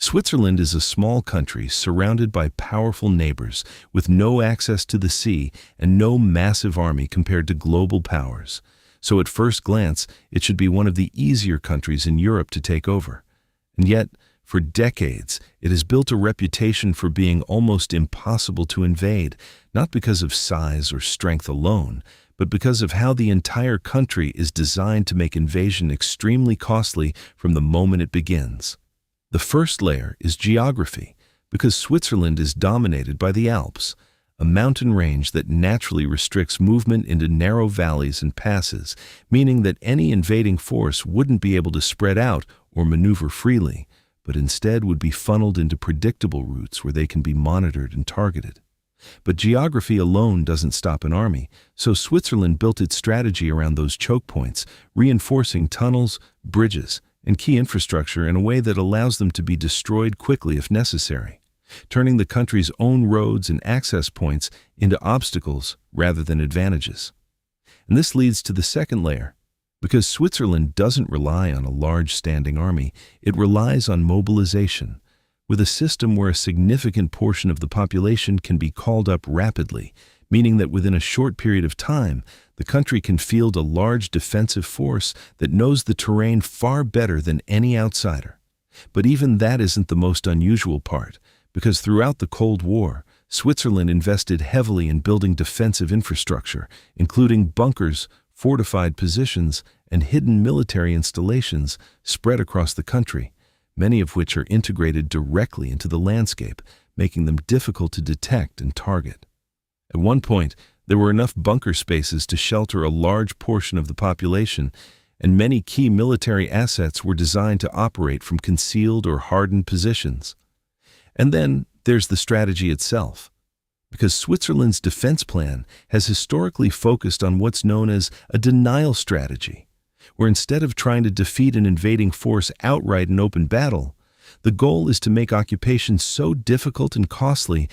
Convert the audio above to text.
Switzerland is a small country surrounded by powerful neighbors with no access to the sea and no massive army compared to global powers. So at first glance, it should be one of the easier countries in Europe to take over. And yet, for decades, it has built a reputation for being almost impossible to invade, not because of size or strength alone, but because of how the entire country is designed to make invasion extremely costly from the moment it begins. The first layer is geography, because Switzerland is dominated by the Alps, a mountain range that naturally restricts movement into narrow valleys and passes, meaning that any invading force wouldn't be able to spread out or maneuver freely, but instead would be funneled into predictable routes where they can be monitored and targeted. But geography alone doesn't stop an army, so Switzerland built its strategy around those choke points, reinforcing tunnels, bridges, and key infrastructure in a way that allows them to be destroyed quickly if necessary, turning the country's own roads and access points into obstacles rather than advantages. And this leads to the second layer. Because Switzerland doesn't rely on a large standing army, it relies on mobilization, with a system where a significant portion of the population can be called up rapidly, meaning that within a short period of time, the country can field a large defensive force that knows the terrain far better than any outsider. But even that isn't the most unusual part, because throughout the Cold War, Switzerland invested heavily in building defensive infrastructure, including bunkers, fortified positions, and hidden military installations spread across the country, many of which are integrated directly into the landscape, making them difficult to detect and target. At one point, there were enough bunker spaces to shelter a large portion of the population, and many key military assets were designed to operate from concealed or hardened positions. And then there's the strategy itself. Because Switzerland's defense plan has historically focused on what's known as a denial strategy, where instead of trying to defeat an invading force outright in open battle, the goal is to make occupation so difficult and costly